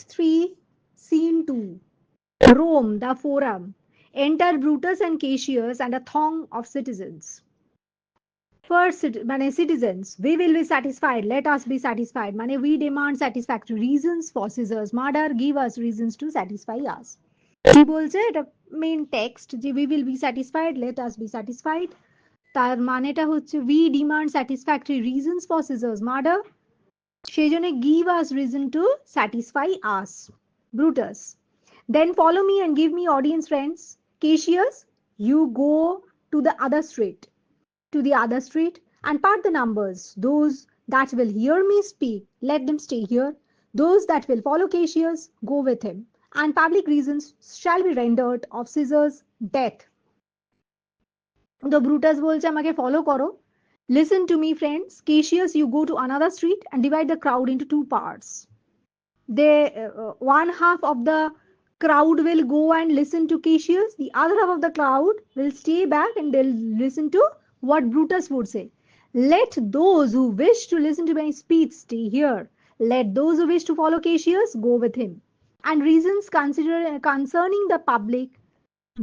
Act 3, Scene 2. Rome, the Forum. Enter Brutus and Cassius and a throng of citizens. First, citizens, we will be satisfied. Let us be satisfied. We demand satisfactory reasons for Caesar's murder. Give us reasons to satisfy us. কি বলছে এটা main text যে we will be satisfied, let us be satisfied. তার মানেটা হচ্ছে we demand satisfactory reasons for Caesar's murder. সেই জন্য give us reason to satisfy us. Brutus. Then follow me and give me audience, friends. Cassius, you go to the other street. And part the numbers. Those that will hear me speak, let them stay here. Those that will follow Cassius, go with him. And public reasons shall be rendered of Caesar's death. The Brutus বলছে আমাকে follow করো. Listen to me, friends. Cassius, you go to another street and divide the crowd into two parts. One half of the crowd will go and listen to Cassius. The other half of the crowd will stay back and they'll listen to what Brutus would say. Let those who wish to listen to my speech stay here. Let those who wish to follow Cassius go with him. And reasons concerning the public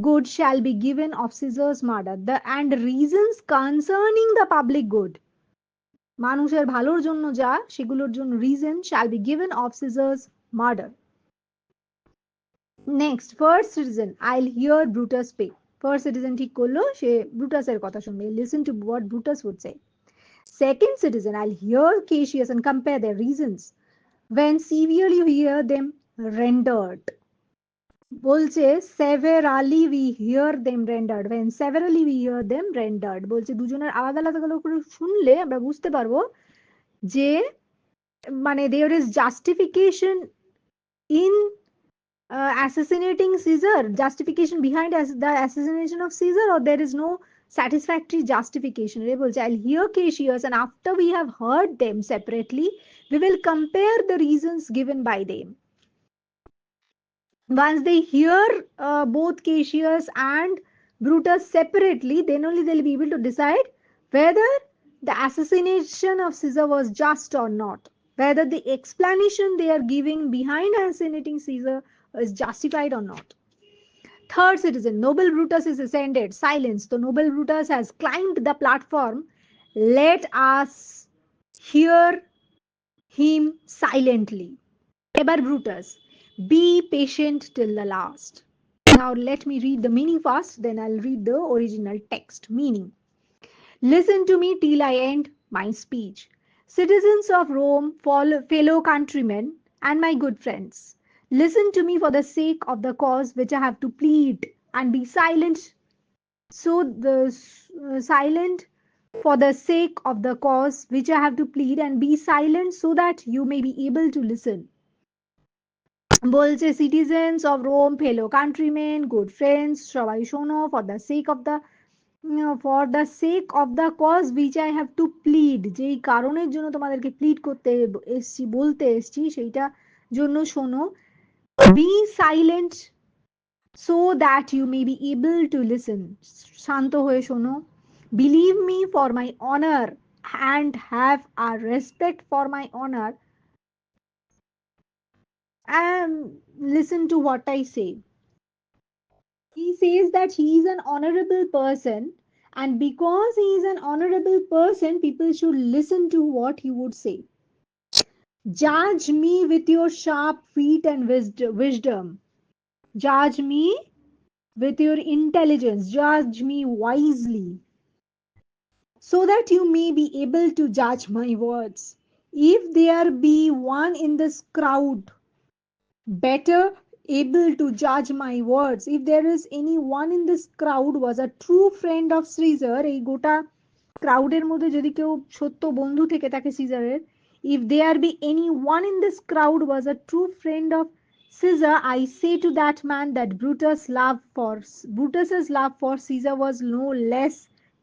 good shall be given of Caesar's murder. And reasons concerning the public good. মানুষের ভালোর জন্য যা সেগুলোর জন্য reason shall be given of Caesar's murder. Next, first citizen, I'll hear Brutus speak. First citizen ঠিক করলো সে ব্রুটাসের কথা শুনবে. Listen to what Brutus would say. Second citizen, I'll hear Cassius and compare their reasons. When severely you hear them rendered. বলছে severally we hear them rendered. When severally we hear them rendered. বলছে দুজনের আলাদা আলাদা করে শুনলে আমরা বুঝতে পারবো যে there is justification in assassinating Caesar, justification behind the assassination of Caesar, or there is no satisfactory justification. I'll hear Cassius, and after we have heard them separately, we will compare the reasons given by them. Once they hear both Cassius and Brutus separately, then only they'll be able to decide whether the assassination of Caesar was just or not, whether the explanation they are giving behind assassinating Caesar is justified or not. Third citizen, noble Brutus is ascended. Silence. The noble Brutus has climbed the platform. Let us hear him silently. Eber Brutus, be patient till the last. Now let me read the meaning first, then I'll read the original text. Meaning. Listen to me till I end my speech. Citizens of Rome, fellow countrymen, and my good friends. Listen to me for the sake of the cause which I have to plead, and be silent. Silent for the sake of the cause which I have to plead, and be silent so that you may be able to listen. বলছে citizens of Rome, fellow countrymen, good friends, সবাই শোনো, for the sake of the cause which I have to plead, যেই কারণের জন্য তোমাদেরকে plead করতে এসছি, বলতে এসছি, সেইটা জন্য শোনো. Be silent so that you may be able to listen. শান্ত হয়ে শোনো. Believe me for my honor and have a respect for my honor and listen to what I say. He says that he is an honorable person, and because he is an honorable person, people should listen to what he would say. Judge me with your sharp feet and wisdom. Judge me with your intelligence. Judge me wisely, so that you may be able to judge my words. If there be one in this crowd better able to judge my words, if there is any one in this crowd was a true friend of Caesar, এই গোটা ক্রাউডের মধ্যে যদি কেউ সত্য বন্ধু থেকে থাকে সিজারের, if there be any one in this crowd was a true friend of Caesar, I say to that man that Brutus's love for Caesar was no less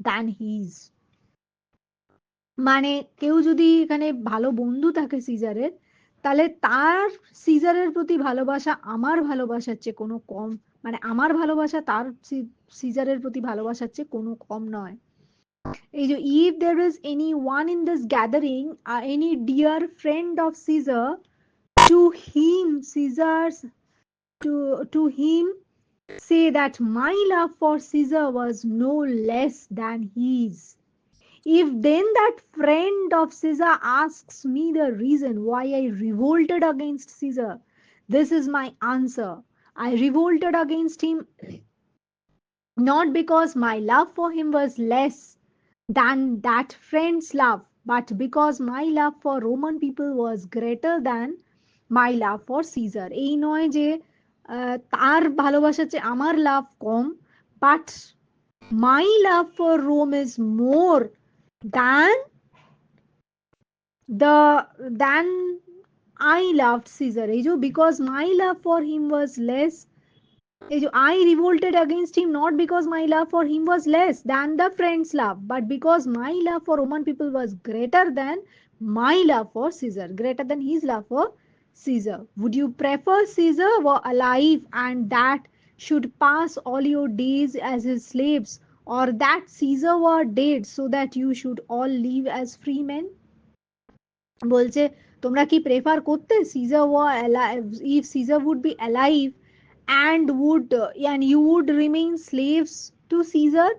than his. মানে কেউ যদি এখানে ভালো বন্ধু থাকে সিজারের, তাহলে তার সিজারের প্রতি ভালোবাসা আমার ভালোবাসার চেয়ে কোনো কম, আমার ভালোবাসা তার সিজারের প্রতি ভালোবাসার চেয়ে কোনো কম নয়. এই যে if there is any one in this gathering, any dear friend of Caesar, To him, Caesar's to him say that my love for Caesar was no less than his. If then that friend of Caesar asks me the reason why I revolted against Caesar, this is my answer. I revolted against him not because my love for him was less than that friend's love, but because my love for Roman people was greater than my love for Caesar. এই নয় যে তার ভালোবাসার চেয়ে আমার লাভ কম, but my love for Rome is more than than I loved Caesar. এই যে because my love for him was less, I revolted against him not because my love for him was less than the friend's love, but because my love for Roman people was greater than my love for Caesar, greater than his love for Caesar. Would you prefer Caesar were alive and that should pass all your days as his slaves, or that Caesar were dead so that you should all live as free men? বলছে তোমরা কি prefer করতে Caesar were alive, if Caesar would be alive and you would remain slaves to Caesar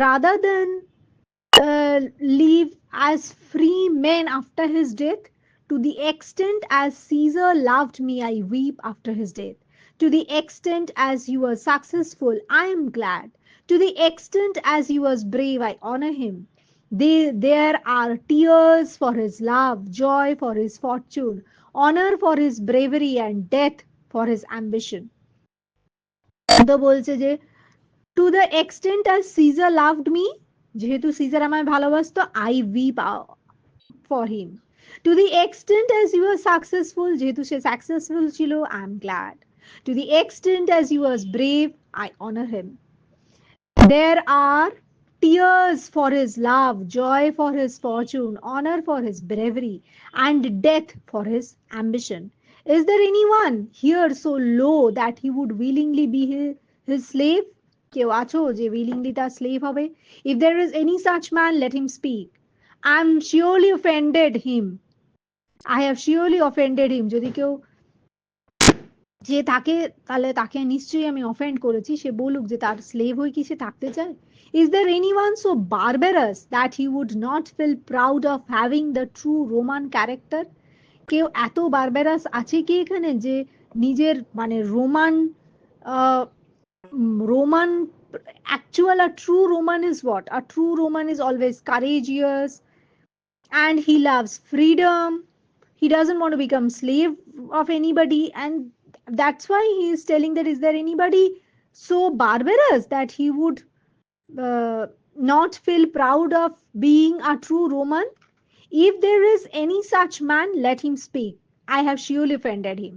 rather than live as free men after his death. To the extent as Caesar loved me, I weep after his death. To the extent as he was successful, I am glad. To the extent as he was brave, I honor him. There are tears for his love, joy for his fortune, honor for his bravery, and death for his ambition. তো বলছে যে to the extent as Caesar loved me, যেহেতু Caesar আমায় ভালোবাসতো, I weep for him. To the extent as he was successful, যেহেতু সে successful ছিল, I am glad. To the extent as he was brave, I honour him. There are tears for his love, joy for his fortune, honor for his bravery, and death for his ambition. Is there anyone here so low that he would willingly be his slave? কেউ আছো যে willingly তার slave হবে? If there is any such man, let him speak. I am surely offended him. I have surely offended him. যদি কেউ যে থাকে তাহলে তাকে নিশ্চয়ই আমি অফেন্ড করেছি, সে বলুক যে তার স্লেভ হয়ে কি সে থাকতে চায়। Is there anyone so barbarous that he would not feel proud of having the true Roman character? কেউ এত বারবারাস আছে কি এখানে যে নিজের মানে Roman actual a true Roman is what? A true Roman is always courageous and he loves freedom. He doesn't want to become slave of anybody, and that's why he is telling that is there anybody so barbarous that he would uh, not feel proud of being a true Roman? If there is any such man, let him speak. I have surely offended him.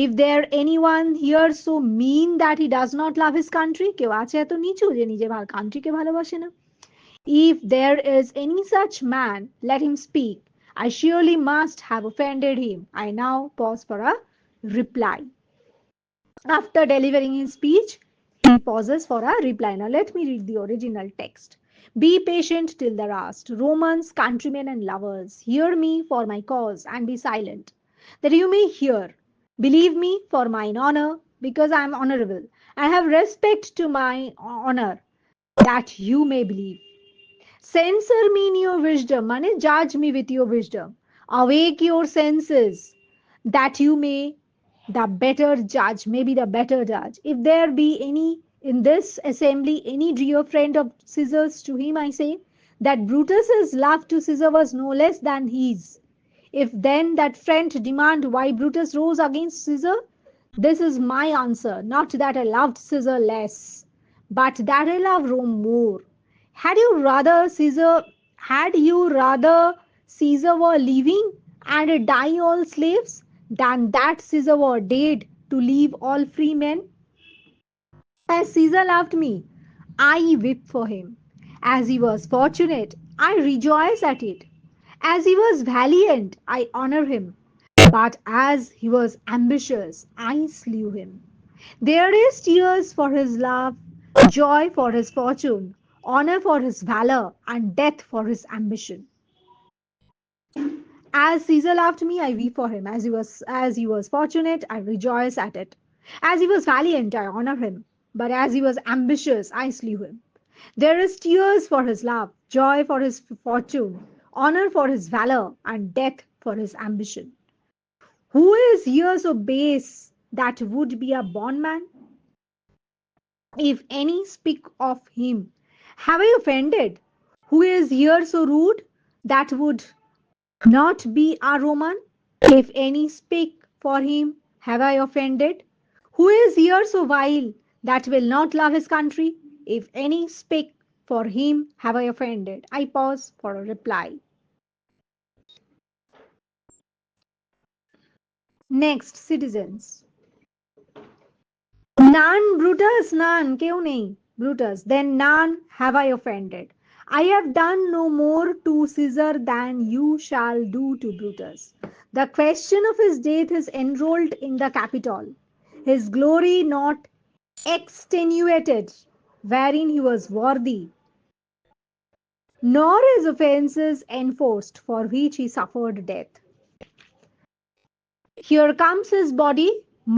If there anyone here so mean that he does not love his country, কেউ আছে এত নিচু যে নিজের কান্ট্রিকে ভালোবাসে না? If there is any such man, let him speak. I surely must have offended him. I now pause for a reply. After delivering his speech, he pauses for a reply. Now let me read the original text. Be patient till the last, Romans, countrymen, and lovers. Hear me for my cause and be silent, that you may hear. Believe me for mine honor, because I am honorable. I have respect to my honor, that you may believe. Censor me in your wisdom, mane judge me with your wisdom. Awake your senses, that you may the better judge, maybe the better judge. If there be any in this assembly, any dear friend of Caesar's, to him I say that Brutus's love to Caesar was no less than his. If then that friend demand why Brutus rose against Caesar, this is my answer, not that I loved Caesar less, but that I love Rome more. Had you rather Caesar had you rather Caesar were living and die all slaves than that Caesar were dead to leave all free men? As Caesar loved me, I weep for him. As he was fortunate, I rejoice at it. As he was valiant, I honor him. But as he was ambitious, I slew him. There is tears for his love, joy for his fortune, honor for his valor, and death for his ambition. As Caesar loved me, I weep for him. As he was fortunate, I rejoice at it. As he was valiant, I honor him. But as he was ambitious, I slew him. There is tears for his love, joy for his fortune, honor for his valor, and death for his ambition. Who is here so base that would be a bondman? If any speak of him, have I offended? Who is here so rude that would not be a Roman? If any speak for him, have I offended? Who is here so vile that will not love his country? If any speak for him, have I offended? I pause for a reply. Next, citizens. None, Brutus, none, কেউ নেই, Brutus. Then none have I offended. I have done no more to Caesar than you shall do to Brutus. The question of his death is enrolled in the Capitol, his glory not extenuated, wherein he was worthy, nor his offences enforced, for which he suffered death. Here comes his body,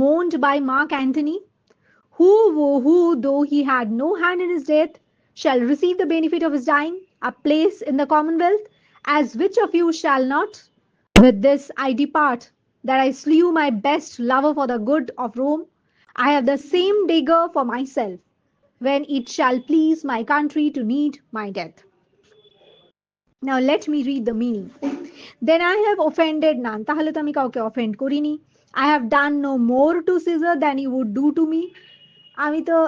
mourned by Mark Antony, who, though he had no hand in his death, shall receive the benefit of his dying, a place in the commonwealth, as which of you shall not? With this I depart, that I slew my best lover for the good of Rome. I have the same dagger for myself, when it shall please my country to need my death. Now let me read the meaning. Then I have offended none. তাহলে তো আমি কাউকে offend করিনি. I have done no more to Caesar than you would do to me. আমি তো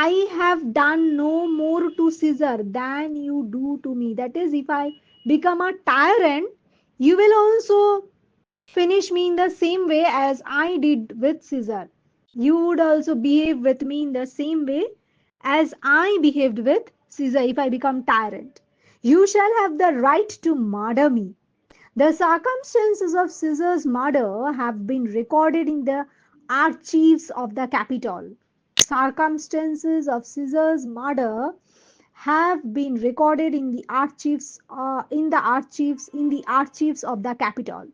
I have done no more to Caesar than you do to me. That is, if I become a tyrant, you will also finish me in the same way as I did with Caesar. You would also behave with me in the same way as I behaved with Caesar if I become tyrant. You shall have the right to murder me. The circumstances of Caesar's murder have been recorded in the archives of the Capitol. Circumstances of Caesar's murder have been recorded in the archives of the Capitol.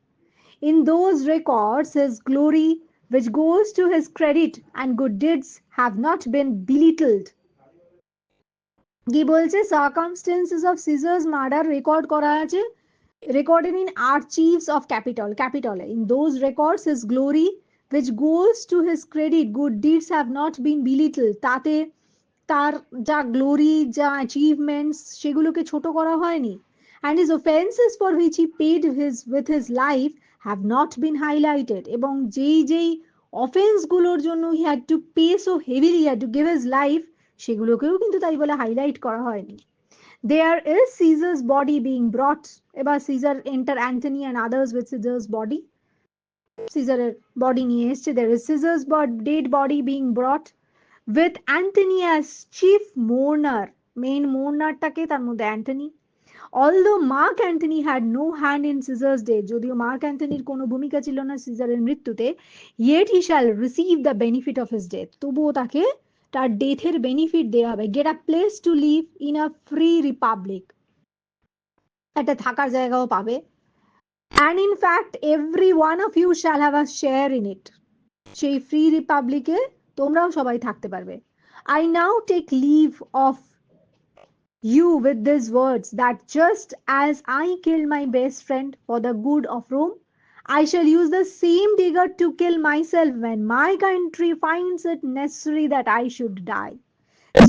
In those records, his glory, which goes to his credit and good deeds, have not been belittled. কি বলছে circumstances of Caesar's murder record করা আছে, recorded in archives of Capitol. In those records, his glory, which goes to his credit, good deeds have not been belittled. তাতে তার যা glory যা achievements সেগুলোকে ছোট করা হয়নি, and his offenses for which he paid with his life have not been highlighted. এবং যেই অফেন্স গুলোর জন্য he had to pay so heavily, he had to give his life, সেগুলোকেও কিন্তু তাই বলে হাইলাইট করা হয়নি. There is Caesar's body being brought. এবার Caesar enter Antony and others with Caesar's body. Caesar's body নিয়ে এসছে. There is Caesar's dead body being brought with Antony as chief mourner. Main mournerটাকে তার মধ্যে Antony. Although Mark Antony had no hand in Caesar's death, যদিও mark অ্যান্টনির কোনো ভূমিকা ছিল না সিজারের মৃত্যুতে, yet he shall receive the benefit of his death. তবুও তাকে তার ডেথের বেনিফিট দেওয়া হবে. Get a place to live in a free republic. একটা থাকার জায়গাও পাবে. And in fact, every one of you shall have a share in it. সেই ফ্রি রিপাবলিকে তোমরাও সবাই থাকতে পারবে. I now take leave of you with these words, that just as I killed my best friend for the good of Rome, I shall use the same dagger to kill myself when my country finds it necessary that I should die.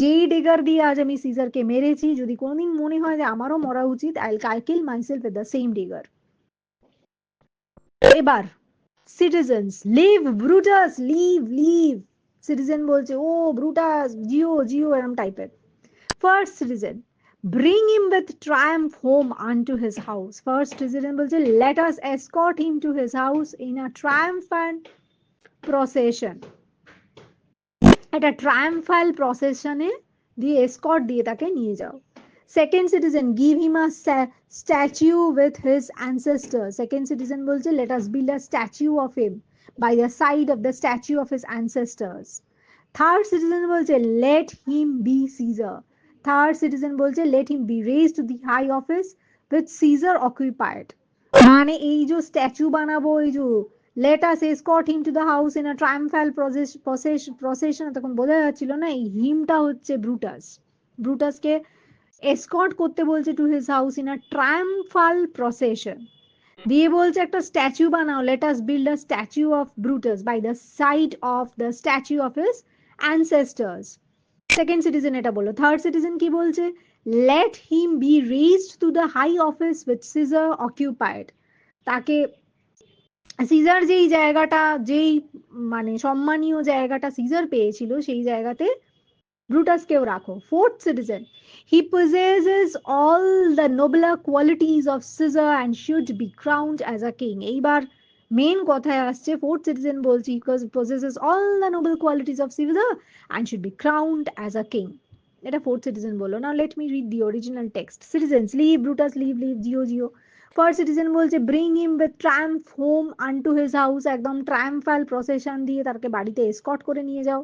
যেই dagger দিয়ে আজ আমি সিজারকে মেরেছি, যদি কোনোদিন মনে হয় যে আমারও মরা উচিত, I kill myself with the same dagger. এবার citizens, leave Brutus, leave. Citizen বলছে ও ব্রুটাস জিও এরম টাইপের. First citizen, bring him with triumph home unto his house. First citizen বলছে let us escort him to his house in a triumphant procession. একটা triumphal procession-এ দিয়ে escort দিয়ে তাকে নিয়ে যাও. Second citizen, give him a statue with his ancestors. Second citizen বলছে let us build a statue of him by the side of the statue of his ancestors. Third citizen বলছে let him be Caesar. Third citizen বলছে let him be raised to the high office which Caesar occupied. মানে এই যে statue বানাবো, এই যে let us escort him to the house in a triumphal procession, তখন বোঝা যাচ্ছিল না এই হিমটা হচ্ছে ব্রুটাস। ব্রুটাসকে এসকর্ট করতে বলছে to his house in a triumphal procession, দিয়ে বলছে একটা স্ট্যাচু বানাও, let us build a statue of Brutus by the side of the statue of his ancestors. Second citizen এটা বললো। থার্ড সিটিজেন কি বলছে, let him be raised to the high office with Caesar occupied, তাকে Caesar যেই জায়গাটা, যেই মানে সম্মানীয় জায়গাটা সিজার পেয়েছিল সেই জায়গাতে ব্রুটাসকেও রাখো। Fourth citizen, he possesses all the nobler qualities of Caesar and should be crowned as a king। এইবার মেন কথায় আসছে, ফোর্থ সিটিজেন বলছি because possesses all the noble qualities of Caesar and should be crowned as a king। এটা fourth citizen বললো। Now let me read the original text. Citizens, live Brutus, live live, জিও জিও। First citizen বলছে bring him with triumph home unto his house, একদম triumphal procession দিয়ে তাকে বাড়িতে escort করে নিয়ে যাও।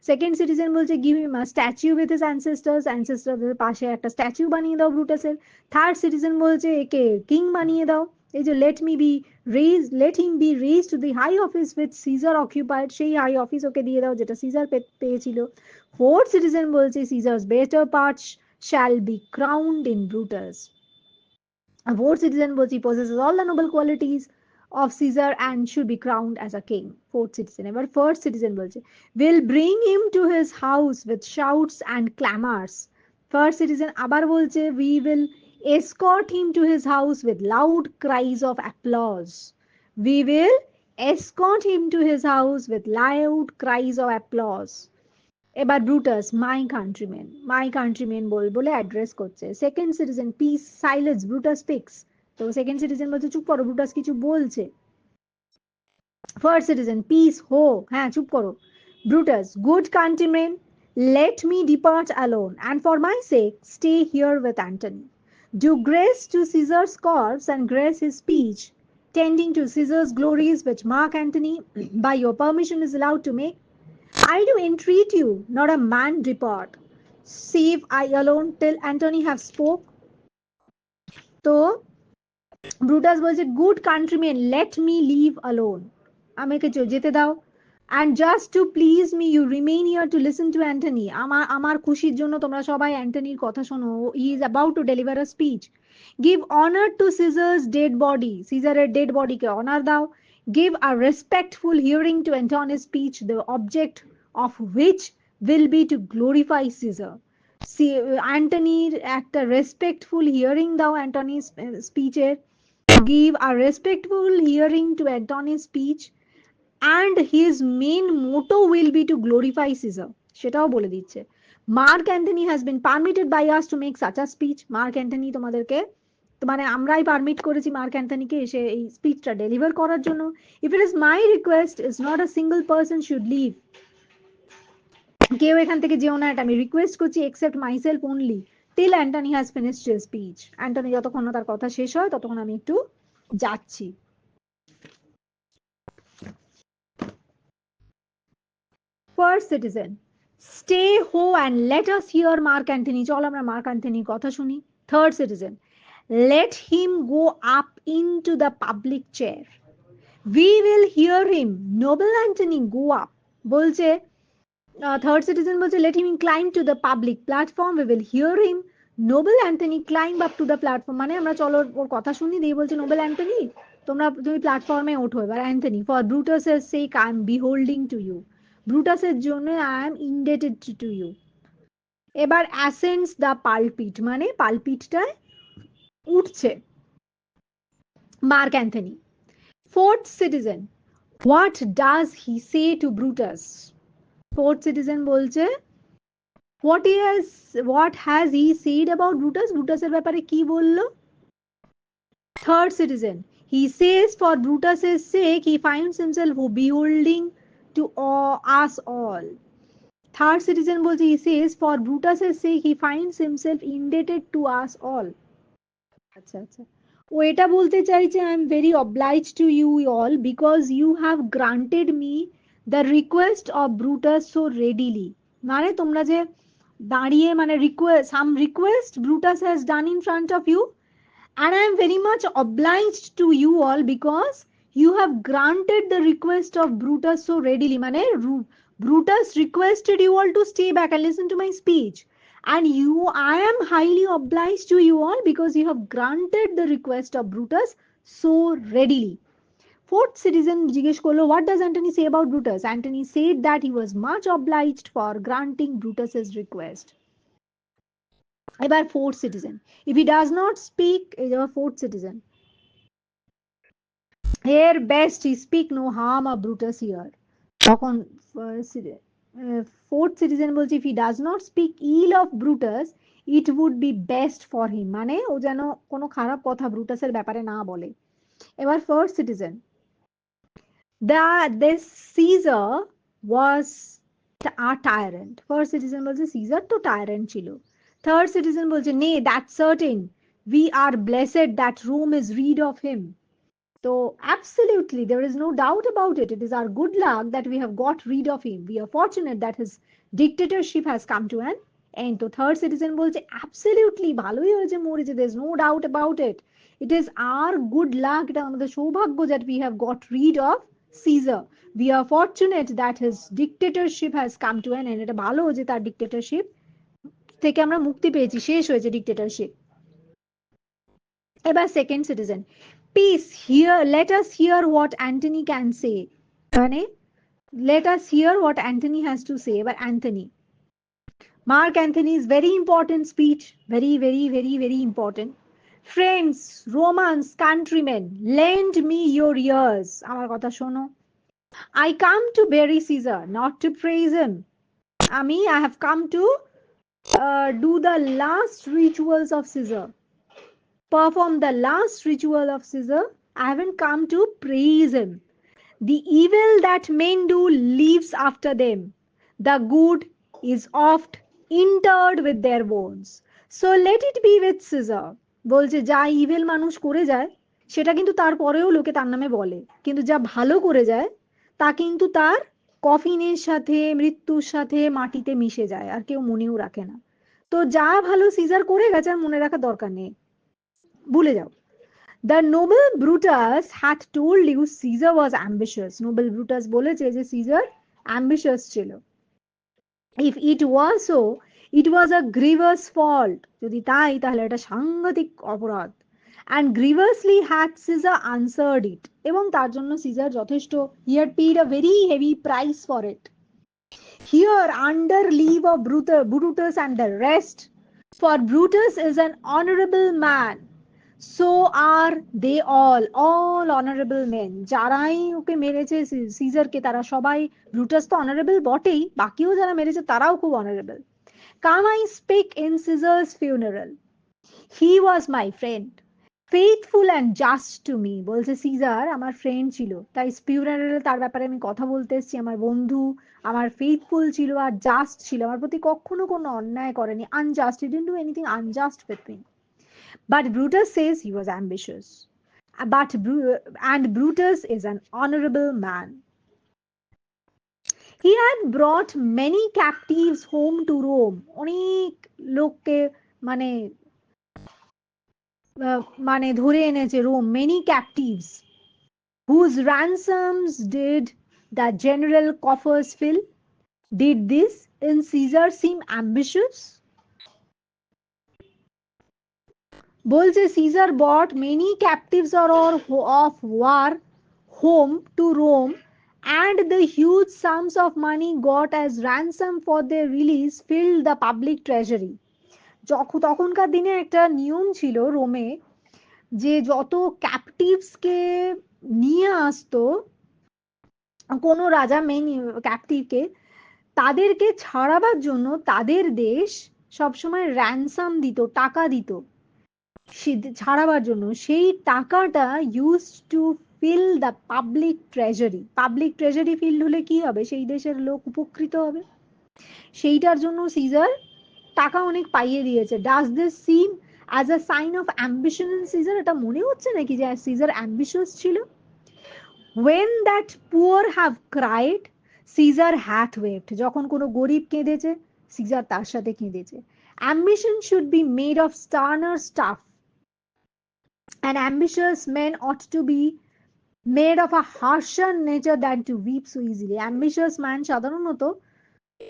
সেকেন্ড সিটিজেন বলছে give him a statue with his ancestors, অ্যানসেস্টারদের পাশে একটা স্ট্যাচু বানিয়ে দাও ব্রুটাসের। থার্ড সিটিজেন বলছে একে কিং বানিয়ে দাও। এই যে let him be raise to the high office with Caesar occupied, সেই হাই অফিস ওকে দিয়ে দাও যেটা সিজার পেয়েছিল। ফোর্থ সিটিজেন বলছে Caesar's better parts shall be crowned in Brutus. Fourth citizen বলছি possesses all the noble qualities of Caesar and should be crowned as a king. Fourth citizen, এবার first citizen বলছে will bring him to his house with shouts and clamors। First citizen আবার বলছে we will escort him to his house with loud cries of applause। We will escort him to his house with loud cries of applause। এবার Brutus মাই কান্ট্রিমেন বলে address করছে। Second citizen piece silence, Brutus speaks. তো second citizen বলছে চুপ করো, Brutus কিছু বলছে। First citizen piece হো, হ্যাঁ চুপ করো। Brutus good countrymen, let me depart alone and for my sake stay here with Antony, do grace to Caesar's corpse and grace his speech tending to Caesar's glories which Mark Antony by your permission is allowed to make। I do entreat you, not a man depart, save I alone till Antony have spoke। তো Brutus বলছে good countrymen let me leave alone, আমাকে যেতে দাও। and just to please me you remain here to listen to Antony, আমার খুশির জন্য তোমরা সবাই অ্যান্টনির কথা শোনো, he is about to deliver a speech। give honor to Caesar's dead body, সিজারের ডেড বডিকে অনার দাও। give a respectful hearing to Antony's speech, the object of which will be to glorify Caesar। অ্যান্টনির একটা respectful hearing দাও অ্যান্টনির স্পিচের। give a respectful hearing to Antony's speech and his main motto will be to glorify Caesar, সেটাও বলে দিচ্ছে। Mark Antony has been permitted by us to make such a speech। Mark Antony তোমাদেরকে, মানে আমরাই permit করেছি mark অ্যান্টনিকে এসে এই স্পিচটা deliver করার জন্য। if it is my request is not a single person should leave, কেউ এখান থেকে যেও না, এটা আমি রিকোয়েস্ট করছি, except myself only till Antony has finished his speech। Antony যতক্ষণ না তার কথা শেষ হয় ততক্ষণ আমি একটু যাচ্ছি। First citizen, stay ho and let us hear Mark Antony, চল আমরা মার্ক অ্যান্টনির কথা শুনি। Third citizen, let him go up into the public chair, we will hear him, noble Antony go up। বলছে থার্ড সিটিজেন বলছে let him climb to the public platform, we will hear him, noble Antony climb up to the platform। মানে আমরা চলো ওর কথা শুনি, দিয়ে বলছে Nobel Antony তুমি প্ল্যাটফর্মে ওঠো। এবার অ্যান্টনি, ফর ব্রুটাসের sake I am beholding to you, ব্রুটাসের জন্য I am indebted to you. এবার অ্যাসেন্ডস দ্য পালপিট, মানে পালপিটটায় উঠছে Mark Antony. Fourth citizen, what does he say to Brutus. Fourth citizen বলছে what has he said about Brutus, ব্রুটাসের ব্যাপারে কি বললো। Third citizen, he says for Brutus's sake he finds himself beholding to us all। Third citizen বলছে he says for Brutus's sake he finds himself indebted to us all। আচ্ছা আচ্ছা, ও এটা বলতে চাইছে I am very obliged to you all because you have granted me the request of Brutus so readily। মানে তোমরা যে দাঁড়িয়ে, মানে request, some request Brutus has done in front of you And I am very much obliged to you all because you have granted the request of Brutus so readily. Brutus requested you all to stay back and listen to my speech. And I am highly obliged to you all because you have granted the request of Brutus so readily. Fourth citizen জিজ্ঞেস করলো, what does Antony say about Brutus? Antony said that he was much obliged for granting Brutus's request. এবার fourth citizen, if he does not speak, is our fourth citizen, here best he speak no harm of Brutus here. তখন fourth citizen বলছে, if he does not speak ill of Brutus it would be best for him, মানে ও যেন কোনো খারাপ কথা ব্রুটাসের ব্যাপারে না বলে। এবার first citizen, that this Caesar was a tyrant. First citizen বলছে Caesar তো tyrant ছিল। Third citizen বলছে nay, that's certain, we are blessed that Rome is rid of him. So absolutely there is no doubt about it, it is our good luck that we have got rid of him, we are fortunate that his dictatorship has come to an end. তো third citizen বলছে absolutely ভালোই হয়েছে মরেছে, there is no doubt about it, it is our good luck, এটা আমাদের সৌভাগ্য that we have got rid of Caesar, we are fortunate that his dictatorship has come to an end, এটা ভালো যে তার dictatorship থেকে আমরা মুক্তি পেয়েছি, শেষ হয়েছে dictatorship। এবার second citizen, peace, here let us hear what Antony can say, মানে let us hear what Antony has to say. এবার Anthony, Mark Antony's very important speech, very very very very important. Friends, Romans, countrymen, lend me your ears, আমার কথা শোনো, I come to bury Caesar, not to praise him. I have come to do the last rituals of Caesar, perform the last ritual of Caesar. I haven't come to praise him. The evil that men do leaves after them. The good is oft interred with their bones. So let it be with Caesar. বলছে যা evil মানুষ করে যায় সেটা কিন্তু তারপরেও লোকে তার নামে বলে, কিন্তু যা ভালো করে যায় তা কিন্তু তার কফিনের সাথে মৃত্যুর সাথে মাটিতে মিশে যায় আর কেউ মনেও রাখে না। তো যা ভালো সিজার করে গেছে আর মনে রাখার দরকার নেই, ভুলে যাও। The noble Brutus had told you Caesar was ambitious. Noble Brutus বলেছে যে Caesar ambitious ছিল। If it was so, it was a grievous fault. যদি তাই তাহলে এটা সাংঘাতিক অপরাধ। And grievously had Caesar answered it. এবং তার জন্য Caesar যথেষ্ট, he had paid a very heavy price for it. Here, under leave of Brutus and the rest, for Brutus is an honorable man. So are they all honorable men. যারাই ওকে মেরেছে সিজারকে তারা সবাই, Brutus তো honourable বটেই, বাকিও যারা মেরেছে তারাও খুব honourable. Come I speak in Caesar's funeral. He was my friend, faithful and just to me. বলছে সিজার আমার ফ্রেন্ড ছিল, তাই ফিউনারেলে তার ব্যাপারে আমি কথা বলতে এসেছি, আমার বন্ধু, আমার ফেইথফুল ছিল আর জাস্ট ছিল, আমার প্রতি কখনো কোনো অন্যায় করেনি, unjust, he didn't do anything unjust with me. But Brutus says he was ambitious. And Brutus is an honorable man. He had brought many captives home to Rome. অনেক লোককে মানে মানে ধরে এনেছে Rome, many captives whose ransoms did the general coffers fill. Did this in Caesar seem ambitious? বলছে Caesar brought many captives of war home to Rome, and the huge sums of money got as ransom for their release filled the public treasury. তখনকার দিনে একটা নিয়ম ছিল রোমে যে যত ক্যাপটিভসকে নিয়ে আসতো কোনো রাজা মেন ক্যাপটিভকে, তাদেরকে ছাড়াবার জন্য তাদের দেশ সবসময় র্যানসাম দিত, টাকা দিত ছাড়াবার জন্য। সেই টাকাটা use to fill the public treasury. Public treasury fill হলে কি হবে, সেই দেশের লোক উপকৃত হবে, সেইটার জন্য সিজার টাকা অনেক পাইয়ে দিয়েছে। Does this seem as a sign of ambition in Caesar? এটা মনে হচ্ছে নাকি যে সিজার অ্যাম্বিশিয়াস ছিল? When that poor have cried, Caesar hath wept. যখন কোনো গরিব কেঁদেছে সিজার তার সাথে কেঁদেছে। Ambition should be made of sterner stuff. And ambitious men ought to be made of a harsher nature than to weep so easily. Ambitious man সাধারণত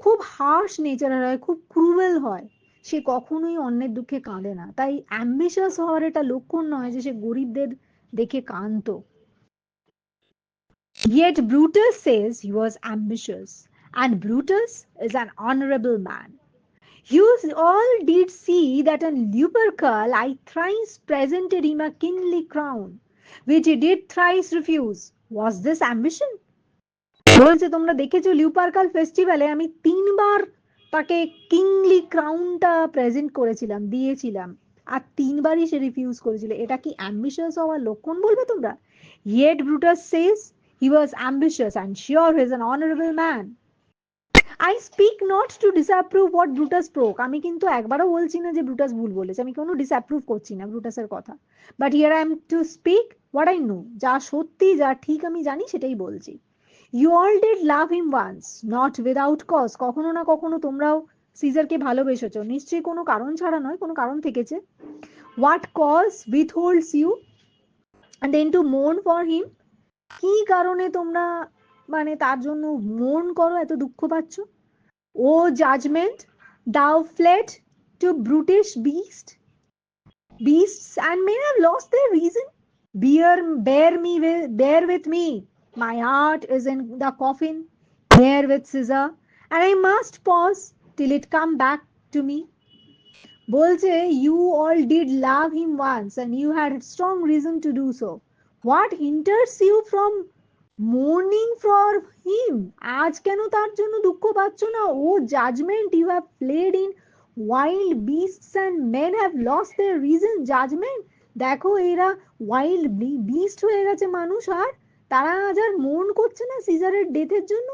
খুব হার্শ নেচারের হয়, খুব ক্রুয়েল হয়, সে কখনোই অন্যের দুঃখে কাঁদে না। তাই অ্যাম্বিশাস হওয়ার এটা লক্ষণ নয় যে সে গরিবদের দেখে কাঁদতো। Yet Brutus says he was ambitious, and Brutus is an honorable man. You all did see that on Lupercal I thrice presented him a kingly crown, which he did thrice refuse. Was this ambition? বলছে তোমরা দেখেছো লিউপারকাল ফেস্টিভ্যালে আমি 3বার তাকে কিংলি ক্রাউনটা present করেছিলাম, দিয়েছিলাম, আর 3বারই সে refuse করেছিল। এটা কি অ্যাম্বিশিয়াস হওয়ার লক্ষণ বলবে তোমরা? Yet Brutus says he was ambitious and sure he is an honorable man. I speak not to disapprove what Brutus spoke. আমি কিন্তু একবারও বলছি না যে ব্রুটাস ভুল বলেছে, আমি কোনো ডিসঅ্যাপ্রুভ করছি না ব্রুটাসের কথা। But here I am to speak what I know, যা সত্যি যা ঠিক আমি জানি সেটাই বলছি। You all did love him once, not without cause. কখনো না কখনো তোমরাও সিজারকে ভালোবেসেছো, নিশ্চয়ই কোনো কারণ ছাড়া নয়, কোনো কারণ থেকেছে। What cause withholds you and then to mourn for him? কি কারণে তোমরা মানে তার জন্য মোর্ন করো, এত দুঃখ পাচ্ছ? ও judgement, thou fled to brutish beasts and men have lost their reason. Bear with me. My heart is in the coffin, bear with Caesar, and I must pause till it come back to me. বলছে you all did love him once and you had strong reason to do so. What hinders you from mourning for him? আজ কেন তার জন্য দুঃখ পাচ্ছ না? ও judgement, you have fled in wild beasts and men have lost their reason. Judgement, দেখো এরা wild beast হয়ে গেছে মানুষ, আর তারা আজ আর মোর্ন করছে না সিজারের ডেথের জন্য।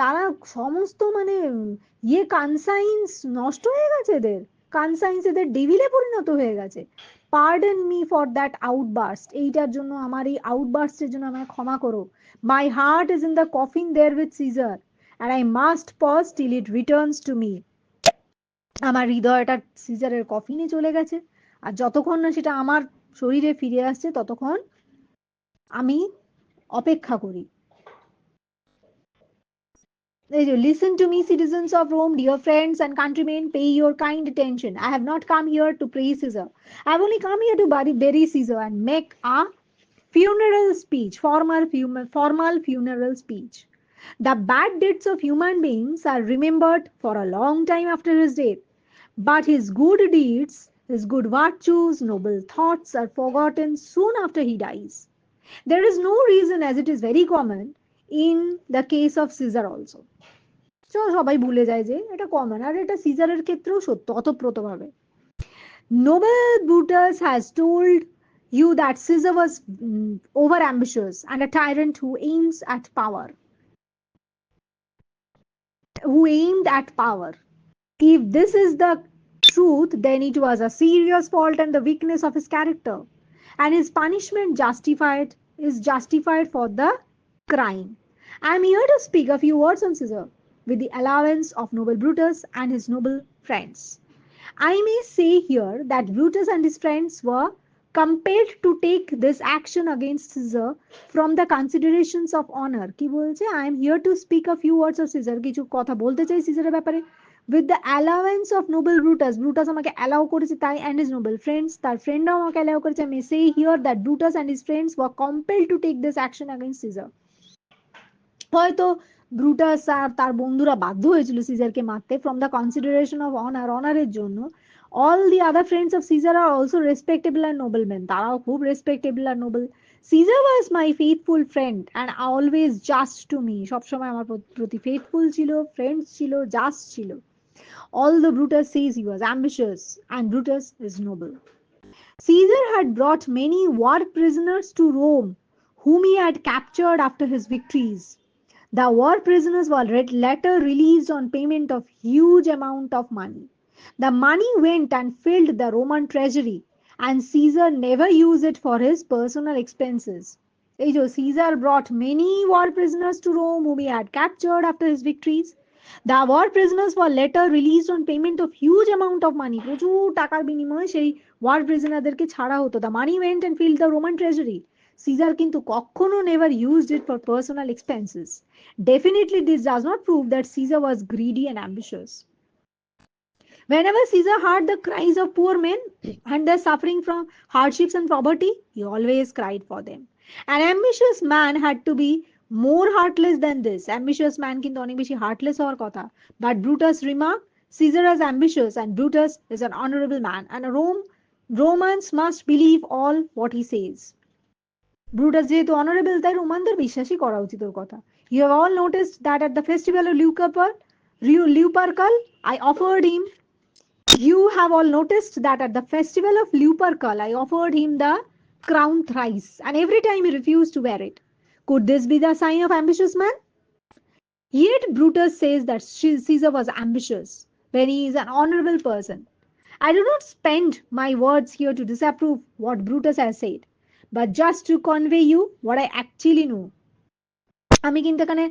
তারা সমস্ত মানে কনসাইন্স নষ্ট হয়ে গেছে এদের, কনসাইন্স এদের ডেভিলে পরিণত হয়ে গেছে। Pardon me for that outburst, এইটার জন্য, আমার এই আউটবার্স্টের জন্য আমায় ক্ষমা করো। My heart is in the coffin there with Caesar and I must pause till it returns to me. আমার হৃদয়টা সিজারের কফিনে চলে গেছে, আর যতক্ষণ না সেটা আমার শরীরে ফিরে আসছে ততক্ষণ আমি অপেক্ষা করি। Listen to me, citizens of Rome, dear friends and countrymen, pay your kind attention. I have not come here to praise Caesar. I have only come here to bury Caesar and make a funeral speech, formal funeral speech. The bad deeds of human beings are remembered for a long time after his death, but his good deeds, his good virtues, noble thoughts are forgotten soon after he dies. There is no reason, as it is very common in the case of Caesar also. সবাই ভুলে যায় যে এটা common, আর এটা সিজারের ক্ষেত্রেও সত্য অতপ্রতভাবে। Noble Brutus has told you that Caesar was over ambitious and a tyrant who aimed at power. If this is the truth, then it was a serious fault and the weakness of his character, and his punishment is justified for the crime. I am here to speak a few words on Caesar, with the allowance of noble Brutus and his noble friends. I may say here that Brutus and his friends were compelled to take this action against Caesar from the considerations of honor. কি বলছে? I am here to speak a few words of Caesar, কিছু কথা বলতে চাই সিজারের ব্যাপারে, with the allowance of noble Brutus. Brutus আমাকে allow করেছে তাই, and his noble friends, তার ফ্রেন্ডরাও আমাকে allow করেছে। I may say here that Brutus and his friends were compelled to take this action against Caesar. হয়তো ব্রুটাস আর তার বন্ধুরা বাধ্য হয়েছিল সিজারকে মারতে ফ্রম দ্য কনসিডারেশন অফ অনারের জন্য। All the other friends of Caesar আর অলসো রেসপেক্টেবল আর নোবেল মেন, তারাও খুব রেসপেক্টেবল আর noble. Caesar was my faithful friend and always just to me, সবসময় আমার প্রতি ফেথফুল ছিল, ফ্রেন্ডস ছিল, জাস্ট ছিল। All the Brutus says he was ambitious and Brutus is noble. Caesar had brought many war prisoners to Rome, whom he had captured after his victories. The war prisoners were later released on payment of huge amount of money. The money went and filled the Roman treasury, and Caesar never used it for his personal expenses. Caesar brought many war prisoners to Rome whom he had captured after his victories. The war prisoners were later released on payment of huge amount of money. প্রচুর টাকার বিনিময়ে সেই war প্রিজনারদেরকে ছাড়া হতো, the money went and filled the Roman treasury. Caesar কিন্তু কখনো never used it for personal expenses. Definitely this does not prove that Caesar was greedy and ambitious. Whenever Caesar heard the cries of poor men and their suffering from hardships and poverty, he always cried for them. An ambitious man had to be more heartless than this. Ambitious man কিন্তু অনেক বেশি heartless হওয়ার কথা. But Brutus remarked, Caesar is ambitious and Brutus is an honorable man, and Romans must believe all what he says. Brutus যেহেতু honorable, তাই রোমানদের বিশ্বাসই করা উচিত ওর কথা. You have all noticed that at the festival of Lupercal, I offered him You have all noticed that at the festival of Lupercal, I offered him the crown thrice, and every time he refused to wear it. Could this be the sign of ambitious man? Yet Brutus says that Caesar was ambitious when he is an honorable person. I do not spend my words here to disapprove what Brutus has said, but just to convey you what I actually know. আমি কিন্তু এখানে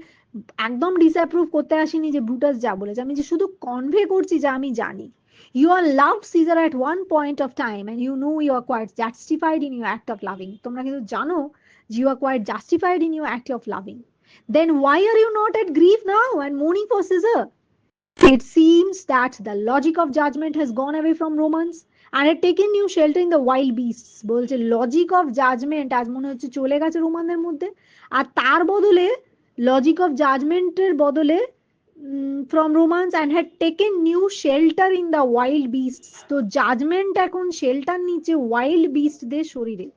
একদম disapprove করতে আসিনি যে Brutus যা বলেছে, আমি যে শুধু কনভে করছি যা আমি জানি। You all loved Caesar at one point of time and you know you are quite justified in your act of loving. তোমরা কিন্তু জানো you are quite justified in your act of loving. Then why are you not at grief now and mourning for Caesar? It seems that the logic of judgment has gone away from Romans and had taken new shelter in the wild beasts. বলছে logic of judgement আজ মনে হচ্ছে চলে গেছে রোমানদের মধ্যে, আর তার বদলে logic of জাজমেন্টের বদলে from Romans and had taken new shelter in the wild beasts. তো জাজমেন্ট এখন শেল্টার নিচে ওয়াইল্ড বিস্টদের শরীরে।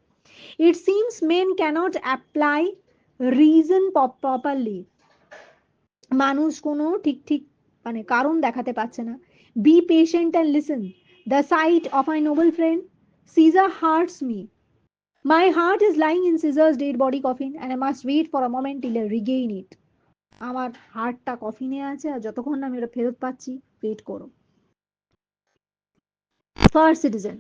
It seems men cannot apply reason properly. মানুষ কোনো ঠিক মানে কারণ দেখাতে পারছে না। Be patient and listen. The sight of my noble friend Caesar hurts me. My heart is lying in Caesar's dead body coffin and I must wait for a moment till I regain it. আমার হার্টটা কফিনে আছে, আর যতক্ষণ না আমি ওটা ফেরত পাচ্ছি wait করো। First citizen,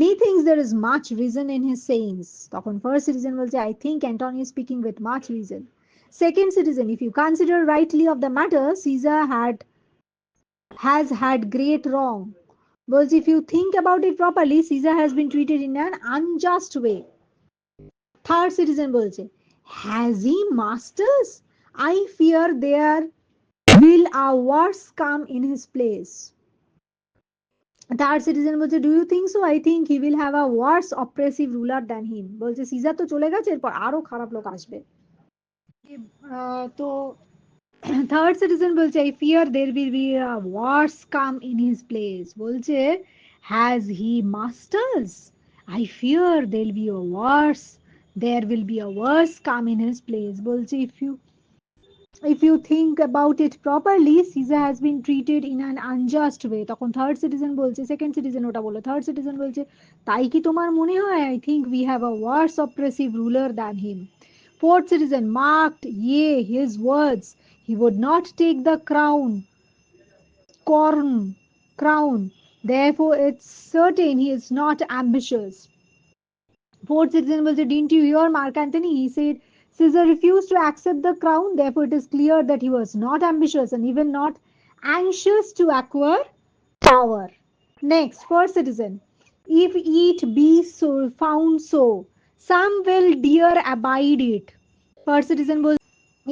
methinks there is much reason in his sayings. তখন first citizen বলছে, I think Antony is speaking with much reason. Second citizen, if you consider rightly of the matter, Caesar has had great wrong. বলছে if you think about it properly, Caesar has been treated in an unjust way. Third citizen বলছে, has he masters? I fear there will a worse come in his place. Third citizen বলছে, do you think so? I think he will have a worse oppressive ruler than him. বলছে caesar তো চলে গেছে, এরপর আরো খারাপ লোক আসবে। তো থার্ড সিটিজেন বলছে I fear there will be a worse come in his place. বলছে has he masters? I fear there will be a worse come in his place. বলছে if you think about it properly, Caesar has been treated in an unjust way. তখন third citizen বলছে, second citizen ওটা বলে, third citizen বলছে তাই কি তোমার মনে হয়? I think we have a worse oppressive ruler than him. Fourth citizen marked, yea, his words. He would not take the crown. Therefore, it's certain he is not ambitious. Fourth citizen বলছে, didn't you hear Mark Antony? He said, Caesar refused to accept the crown. Therefore, it is clear that he was not ambitious and even not anxious to acquire power. Next, first citizen. If it be so found so, some will dare abide it. First citizen was,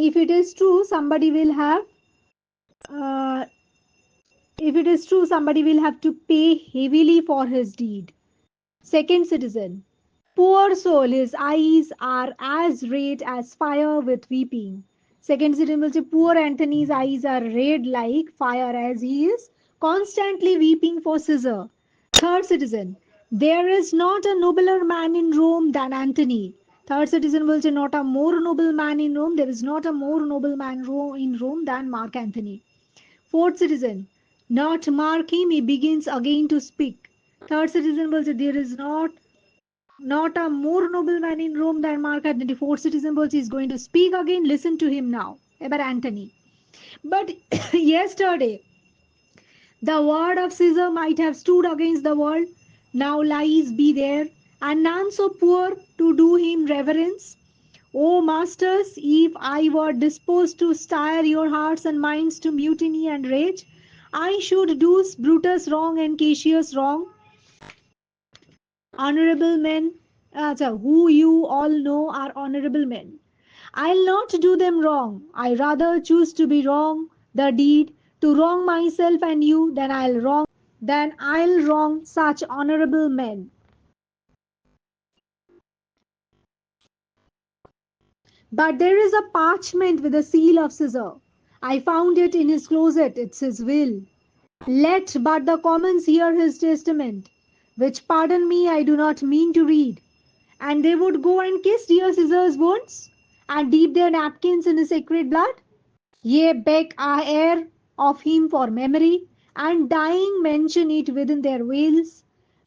if it is true, somebody will have to pay heavily for his deed. Second citizen, poor soul, his eyes are as red as fire with weeping. Second citizen বলছে, poor Antony's eyes are red like fire as he is constantly weeping for Caesar. Third citizen, there is not a nobler man in Rome than Antony. Third citizen বলছে, not a more noble man in Rome. There is not a more noble man in Rome than Mark Antony. Fourth citizen, not mark him, he begins again to speak. Third citizen বলছে, there is not a more noble man in Rome than Mark Antony. Fourth citizen বলছে, is going to speak again. Listen to him now. এবার Antony. But yesterday, the word of Caesar might have stood against the world. Now lies be there, and none so poor to do him reverence. O masters, if I were disposed to stir your hearts and minds to mutiny and rage, I should do Brutus wrong and Cassius wrong. honorable men, who you all know are honorable men. I'll not do them wrong. I rather choose to be wrong the deed, to wrong myself and you, than I'll wrong such honorable men. But there is a parchment with a seal of Caesar. I found it in his closet. It's his will. Let but the commons hear his testament, which, pardon me, I do not mean to read. And they would go and kiss dear Caesar's wounds, and dip their napkins in his sacred blood. Yea, beg our heir of him for memory, and dying mention it within their veils,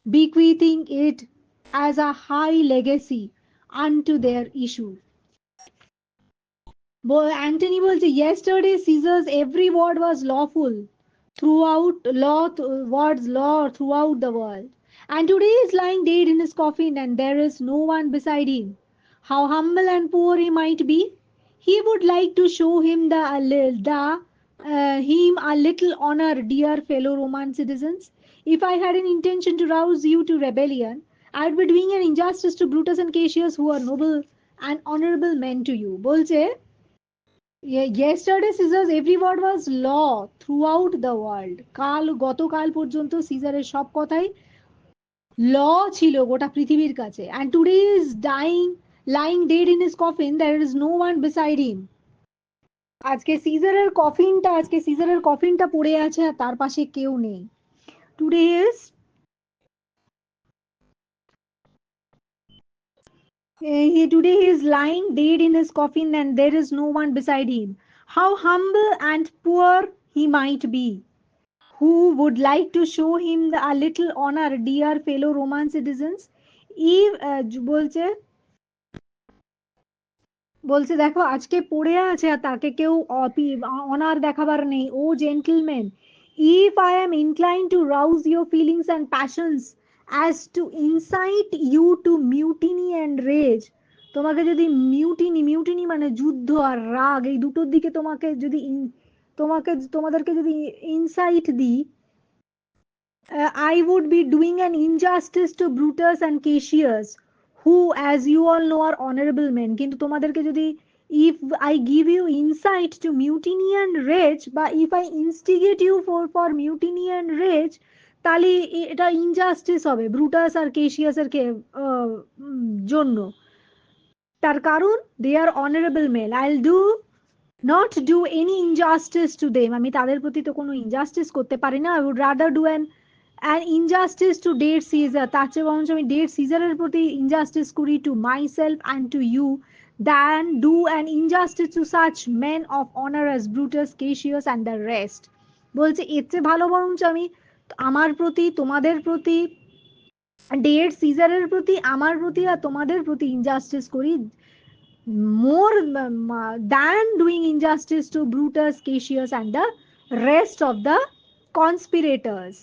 bequeathing it as a high legacy unto their issue. Antony বলছে, yesterday Caesar's every word was lawful throughout words law throughout the world, and today is lying dead in his coffin, and there is no one beside him. How humble and poor he might be, he would like to show him him a little honor, dear fellow Roman citizens. If I had an intention to rouse you to rebellion, I would be doing an injustice to Brutus and Cassius, who are noble and honorable men to you. বলছে, yesterday Caesar's every word was law throughout the world. গতকাল পর্যন্ত সিজারের সব কথাই ল ছিল গোটা পৃথিবীর কাছে। And today is dying, lying dead in his coffin. There is no one beside him. আজকে সিজারের কফিনটা পড়ে আছে আর তার পাশে কেউ নেই। Today is today he is lying dead in his coffin, and there is no one beside him. How humble and poor he might be, who would like to show him a little honor, dear fellow Roman citizens. If বলছে বলছে দেখো আজকে পড়ে আছে আর তাকে কেউ honour দেখাবার নেই। ও gentleman, if I am inclined to rouse your feelings and passions as to incite you to mutiny and rage, তোমাকে যদি মিউটিনি মানে যুদ্ধ আর রাগ, এই দুটোর দিকে তোমাদেরকে যদি ইনসাইট দিই, I would be doing an injustice to Brutus and Cassius, who, as you all know, are honorable men. কিন্তু তোমাদেরকে যদি, if I give you insight to mutiny and rage, বা if I instigate you for mutiny and rage, তাহলে এটা injustice হবে Brutus আর কেশিয়াসের জন্য। তার কারণ they are honorable men. I'll not do any injustice to them. আমি তাদের প্রতি তো কোনো injustice করতে পারি না। I would rather do an injustice to dead Caesar, তার চেয়ে বরঞ্চ আমি dead Caesar-এর প্রতি injustice করি to myself and to you, than do an injustice to such men of honor as Brutus, Cassius and the rest. বলছে এর চেয়ে ভালো বরঞ্চ আমি আমার প্রতি, তোমাদের প্রতি, dead Caesar-এর প্রতি, আমার প্রতি আর তোমাদের প্রতি injustice করি, more than doing injustice to Brutus, Cassius and the rest of the conspirators.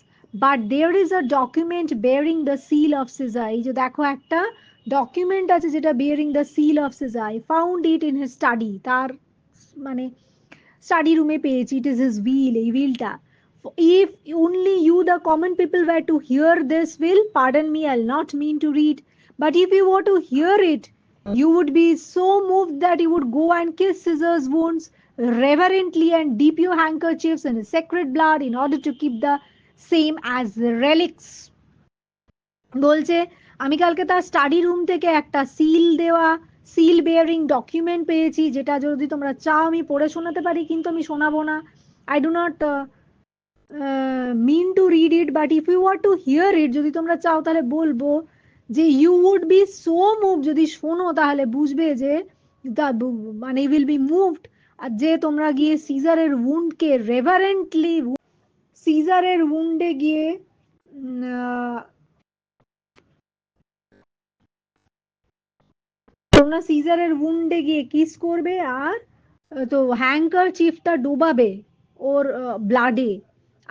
But there is a document bearing the seal of Caesar. এই যে দেখো একটা ডকুমেন্ট আছে যেটা bearing the seal of Caesar. I found it in his study. তার মানে study রুমে পেয়েছি। It is his will, এই উইলটা। If only you the common people were to hear this will, pardon me, I'll not mean to read, but if you were to hear it, you would be so moved that you would go and kiss Caesar's wounds reverently and dip your handkerchiefs in his sacred blood in order to keep the same as relics. বলছে আমি কালকে তার study room থেকে একটা seal bearing document পেয়েছি, যেটা যদি তোমরা চাও আমি পড়ে শোনাতে পারি, কিন্তু আমি শোনাবো না। I do not mean to read it, but if you were to hear it, যদি তোমরা চাও তাহলে বলবো যে you would be so move, যদি শোনো তাহলে বুঝবে যে মানে উইল বি মুভড, আর যে তোমরা গিয়ে সিজারের উন্ডকে রেভারেন্টলি, সিজারের উন্ডে গিয়ে তোমরা সিজারের উন্ডে গিয়ে কিস করবে, আর তো হ্যাঙ্কারচিফটা ডোবাবে ওর ব্লাডে,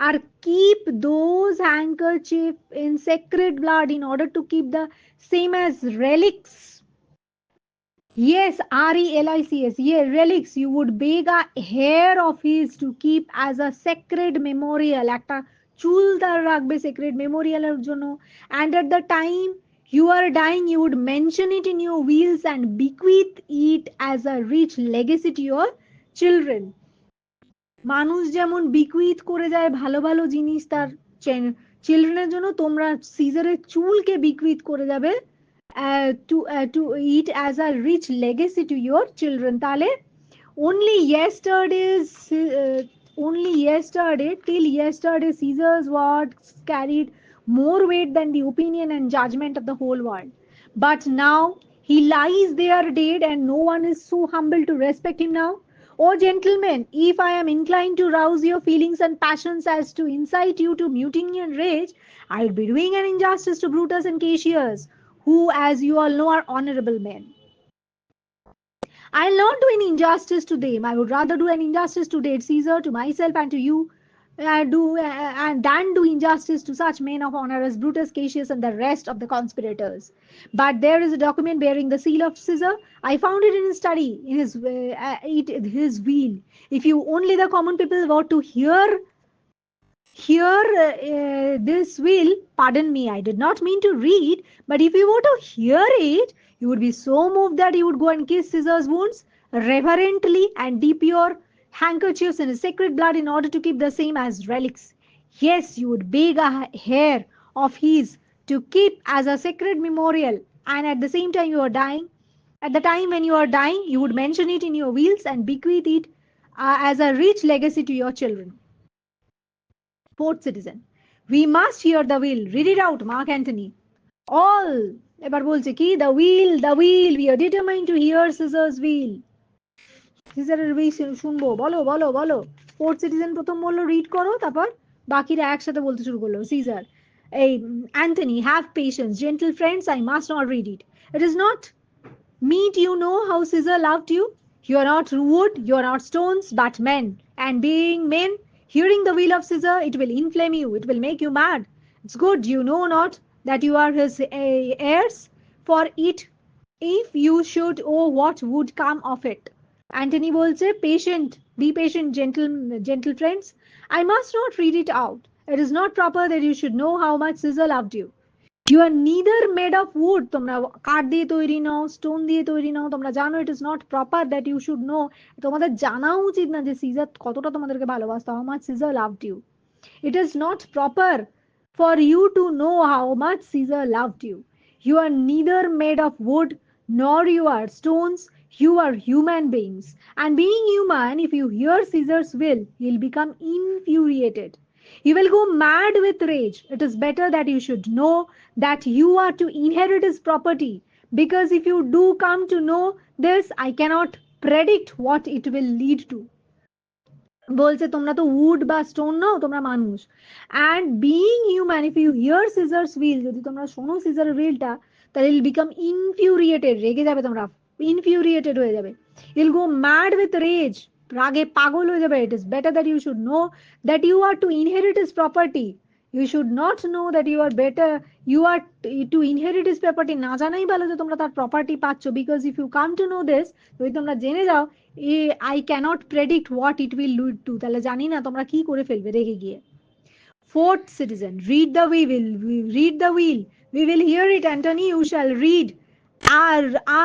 আর keep those handkerchief in sacred blood in order to keep the same as relics. Yes, relics. Yeah, relics. You would beg a hair of his to keep as a sacred memorial. একটা চুল তার রাখবে sacred memorial এর জন্য, and at the time You are dying, you would mention it in your wills and bequeath it as a rich legacy to your children. মানুষ যেমন বিকুইথ করে যায় ভালো ভালো জিনিস তার চিলড্রেনের জন্য, তোমরা সিজারের চুলকে বিকুইথ করে যাবে to eat as a rich legacy to your children. তাহলে only till yesterday Caesar's words carried more weight than the opinion and judgment of the whole world, but now he lies there dead and no one is so humble to respect him now. Oh gentlemen, if I am inclined to rouse your feelings and passions as to incite you to mutiny and rage, I would be doing an injustice to Brutus and Cassius, who as you all know are honorable men. I'll not do any injustice to them. I would rather do an injustice to dead Caesar, to myself, and to you, and than do injustice to such men of honor as Brutus, Cassius, and the rest of the conspirators. But there is a document bearing the seal of Caesar. I found it in his study, in his wheel. If you only the common people were to hear this will, pardon me, I did not mean to read, but if you were to hear it, you would be so moved that you would go and kiss Caesar's wounds reverently and dip your handkerchiefs in his sacred blood in order to keep the same as relics. Yes, you would beg a hair of his to keep as a sacred memorial, and at the same time you are dying. At the time when you are dying, you would mention it in your wills and bequeath it as a rich legacy to your children. Fourth citizen, we must hear the will. Read it out, Mark Antony. All এবার বলছে কি the will we are determined to hear Caesar's will. সিজারের will শুনবো, বলো বলো বলো। Fourth citizen প্রথম বললো read করো, তারপর বাকিরা একসাথে বলতে শুরু করলো। সিজার, এই Anthony, have patience, gentle friends, I must not read it. It is not meet you know how Caesar loved you. You are not wood, you are not stones, but men. And being men, hearing the will of Caesar, it will inflame you, it will make you mad. It's good you know not that you are his heirs, for it if you should, oh what would come of it. Anthony বলছে, patient, be patient, gentle friends. I must not read it out. It is not proper that you should know how much Caesar loved you. You are neither made of wood, তোমরা কাঠ দিয়ে তৈরি নও, stone দিয়ে তৈরি নও, তোমরা জানো it is not proper that you should know, তোমাদের জানা উচিত না যে সিজার কতটা তোমাদেরকে ভালোবাসতো, how much Caesar loved you. It is not proper for you to know how much Caesar loved you. You are neither made of wood nor you are stones, you are human beings. And being human, if you hear Caesar's will, you'll become infuriated. You will go mad with rage. It is better that you should know that you are to inherit his property, because if you do come to know this, I cannot predict what it will lead to. বলছে তোমরা তো would বা stone নও, তোমরা মানুষ। And being human, if you hear Caesar's will, যদি তোমরা শোনো সিজারের উইলটা, তাহলে ইল বিকাম ইনফিউরিয়েটেড, রেগে যাবে তোমরা, ইনফিউরিয়েটেড হয়ে যাবে। Will go mad with rage, রাগে পাগল হয়ে যাবে। It is better that you should know that you are to inherit his property. You should not know that you are better, you are to inherit his property, না জানাই ভালো যে তোমরা তার প্রপার্টি পাচ্ছ। Because if you come to know this, যদি তোমরা জেনে যাও I cannot predict what it will lead to, তাহলে জানি না তোমরা কি করে ফেলবে রেগে গিয়ে। Fourth citizen, read the will, we will hear it. Anthony, you shall read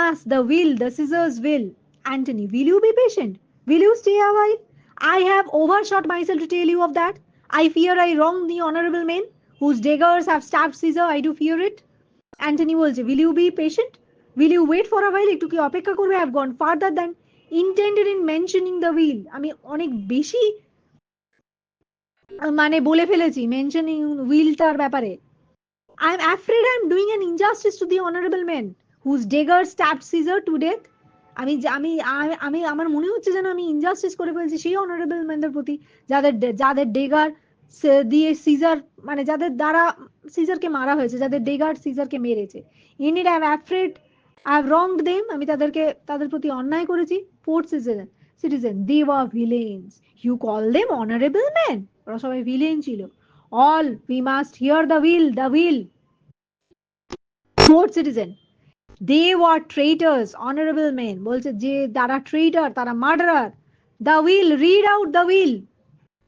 ask the will, the Caesar's will. Anthony, will you be patient, will you stay a while? I have overshot myself to tell you of that. I fear I wrong the honorable men whose daggers have stabbed Caesar, I do fear it. Anthony বলছে, will you be patient, will you wait for a while, একটু কি অপেক্ষা করবে? I have gone farther than intended in mentioning the will, আমি অনেক বেশি মানে বলে ফেলেছি মেনশনিং উইলটার ব্যাপারে। I am afraid I am doing an injustice to the honorable men whose daggers stabbed Caesar to death. আমি আমি আমি আমার মনে হচ্ছে যেন আমি ইনজাস্টিস করে ফেলছি সেই অনারেবল ম্যানদের প্রতি, যাদের যাদের ডেগার দিয়ে সিজার, মানে যাদের দ্বারা সিজারকে মারা হয়েছে, যাদের ডেগার সিজারকে মেরেছে। In it I am afraid I have wronged them, আমি তাদের প্রতি অন্যায় করেছি। Fourth citizen, they were villains, you call them honorable men, ওরা সবাই ভিলেন ছিল। All we must hear the will. Fourth citizen, they were traitors, honorable men, বলছে যে তারা ট্রেইটর, তারা murderer. The will, read out the will.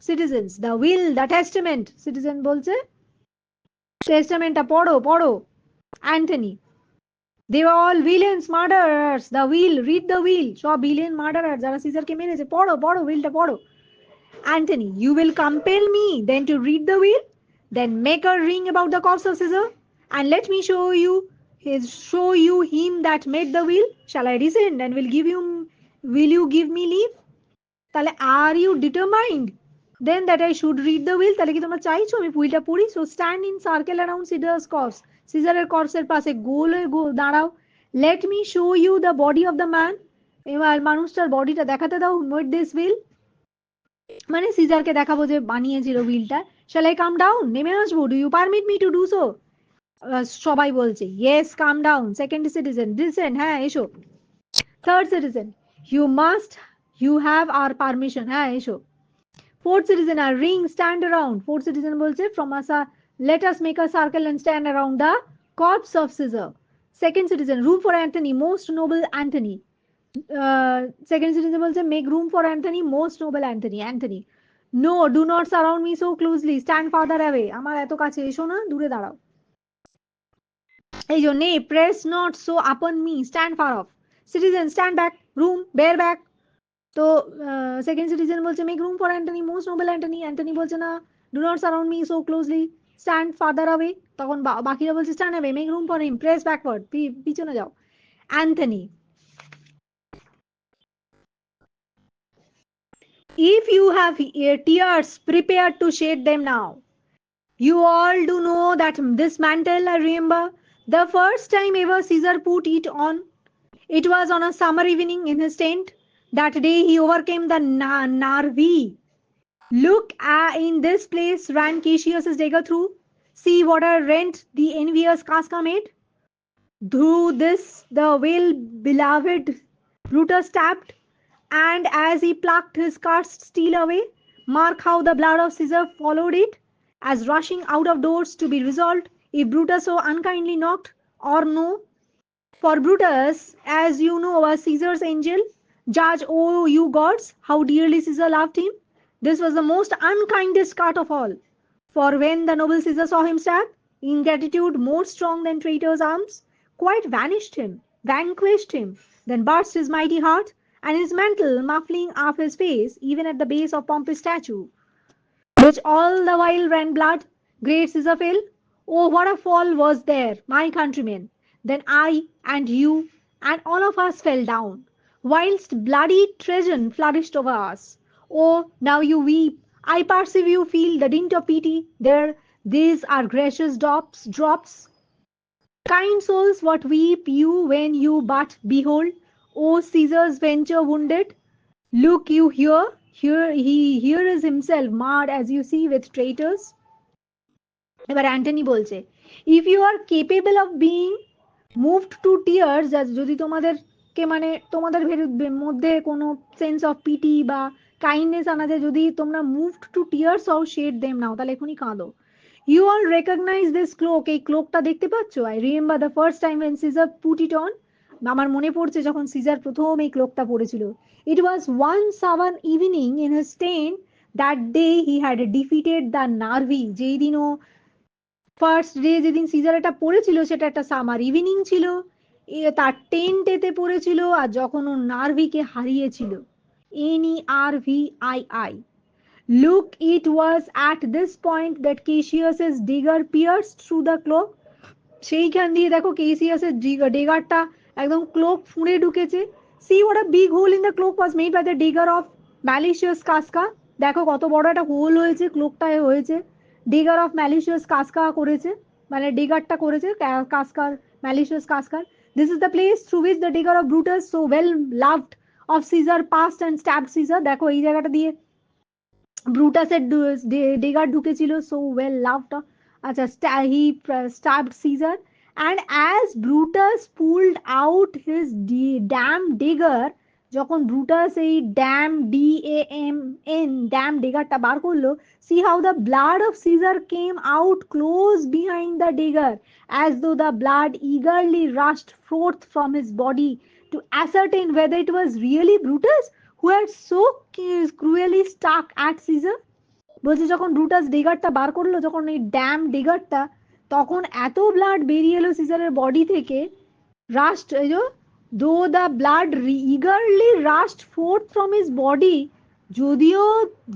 Citizens, the will, the testament. Citizen বলছে টেস্টামেন্টটা পড়ো। Antony. They were all villains, murderers. The wheel, read the wheel. সব villain, murderers যারা সিজারকে মেরেছে। পড়ো পড়ো wheelটা পড়ো। Antony, you will compel me then to read the wheel, then make a ring about the corpse of Caesar, and let me show you him that made the wheel. Shall I descend and will you give me leave? তাহলে are you determined then that I should read the will? তাহলে কি তোমরা চাইছো আমি হুইলটা পড়ি? So stand in circle around Caesar's corpse. সিজারের কর্পসের পাশে গোল হয়ে দাঁড়াও. Let me show you the body of the man. এবার মানুষটার বডিটা দেখাতে দাও. Made this will. মানে সিজারকে দেখাবো যে বানিয়েছিল হুইলটা. Shall I come down? নেমে আসবো? Do you permit me to do so? সবাই বলছে yes, come down. Second citizen, descend. হ্যাঁ এসো. Third citizen, you have our permission. হ্যাঁ এসো. Fourth citizen, a ring, stand around. Fourth citizen বলছে from us, let us make a circle and stand around the corpse of Caesar. Second citizen, room for Antony, most noble Antony. Second citizen বলছে make room for Antony, most noble Antony. Antony, no, do not surround me so closely, stand farther away. আমার এত কাছে এসো না, দূরে দাঁড়াও। এই যে nay, press not so upon me, stand far off. Citizen, stand back. Room, bear back. তো সেকেন্ড সিটিজেন বলছে make room for Antony, most noble Antony. Antony বলছে না, do not surround me so closely, stand farther away. তখন বাকিরা বলছে stand away, make room for him, press backward, পিছনে যাও। Antony, if you have tears, prepare to shed them now. You all do know that this mantle, I remember the first time ever Caesar put it on. It was on a summer evening in his tent. That day he overcame the Narvi. Look, in this place ran Cassius's dagger through. See what a rent the envious Casca made. Through this the well-beloved Brutus stabbed, and as he plucked his cursed steel away, mark how the blood of Caesar followed it, as rushing out of doors to be resolved, if Brutus so unkindly knocked or no. For Brutus, as you know, was Caesar's angel. Judge, oh you gods, how dearly Caesar loved him. This was the most unkindest cut of all. For when the noble Caesar saw him stab, ingratitude more strong than traitor's arms, quite vanquished him, then burst his mighty heart, and his mantle muffling up his face, even at the base of Pompey's statue, which all the while ran blood. Great Caesar fell. Oh, what a fall was there, my countrymen! Then I and you and all of us fell down, whilst bloody Trajan flourished over us. Oh, now you weep. I perceive you feel the dint of pity. These are gracious drops. Kind souls, what weep you when you but behold, O Caesar's venture wounded? Look you here is himself marred, as you see, with traitors. এবার Antony বলছে, if you are capable of being moved to tears, যদি তোমাদেরকে মানে তোমাদের মধ্যে কোনো sense of pity বা kindness আনা যায়, যদি তোমরা moved to tears of shed them now, তাহলে এখনই কাঁদো। You all recognise this cloak, এই ক্লোকটা দেখতে পাচ্ছ? I remember the first time when Caesar put it on. আমার মনে পড়ছে যখন সিজার প্রথম এই ক্লোকটা পরেছিল। It was one summer evening in his tent, that day he had defeated the Nervii. যেই দিন ও ফার্স্ট ডে যেদিন সিজার এটা পড়েছিল সেটা একটা সামার ইভিনিং ছিল, তার টেন্টেতে পড়েছিল, আর যখন ও নার্ভিকে হারিয়েছিল, NERVII. Look, it was at this point that Cassius's dagger pierced through the cloak. সেইখান দিয়ে দেখো কেসিয়াসের ডেগারটা একদম ক্লোক ফুঁড়ে ঢুকেছে। See what a big hole in the cloak was made by the dagger of malicious Casca. দেখো কত বড় একটা হোল হয়েছে ক্লোকটায় হয়েছে, ডেগার অফ ম্যালিশিয়াস কাস্কা করেছে, মানে ডেগারটা করেছে কাস্কার, malicious কাস্কার। This is the place through which the dagger of Brutus so well loved of caesar past and স্ট্যাবড caesar. দেখো এই জায়গাটা দিয়ে ব্রুটাসের ডেগার ঢুকেছিল, সো ওয়েল লাভড, আচ্ছা হি স্ট্যাবড caesar, and as Brutus pulled out his damn dagger, যখন Brutus এই damn daggerটা বার করলো, see how the blood of Caesar came out close behind the dagger, as though the blood eagerly rushed forth from his body to ascertain whether it was really Brutus who had so cruelly stuck at Caesar. বলছে যখন Brutus ডেগারটা বার করলো, যখন এই dam ডেগারটা, তখন এত blood বেরিয়ে এলো সিজারের বডি থেকে, rushed though the blood eagerly rushed forth from his body, যদিও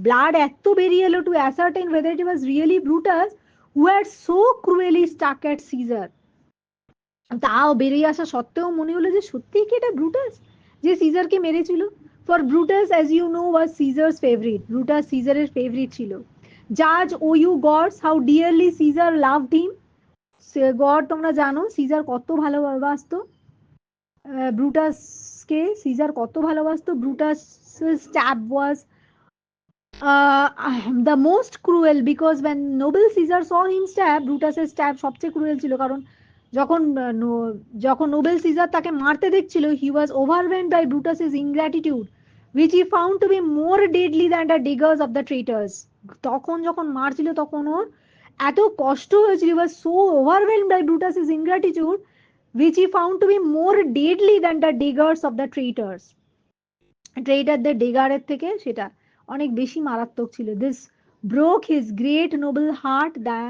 ব্লাড এত বেরিয়ে এলো to ascertain whether it was really Brutus who had so cruelly stuck at Caesar, তাও বেরিয়ে আসা সত্ত্বেও মনে হলো যে সত্যিই কি এটা ব্রুটাস যে সিজারকে মেরেছিল। For Brutus as you know was Caesar's favourite, Brutus সিজারের ফেভারিট ছিল। জাজ O you gods how dearly Caesar loved him, god তোমরা জানো সিজার কত ভালোবাসতো ব্রুটাসকে, সিজার কত ভালোবাসতো। Brutus stab was the most cruel because when noble Caesar saw him stab, ব্রুটাসের স্ট্যাব সবচেয়ে ক্রুয়েল ছিল, কারণ যখন যখন নোবেল সিজার তাকে মারতে দেখছিল, he was overwhelmed by Brutus's ingratitude which he found to be more deadly than the daggers of the traitors, তখন যখন মারছিল তখন ওর এত কষ্ট হয়েছিল, he was so overwhelmed by Brutus's ingratitude which he found to be more deadly than the daggers of the traitors, ট্রেইটারদের ডেগারের থেকে সেটা অনেক বেশি মারাত্মক ছিল। This broke his great noble heart the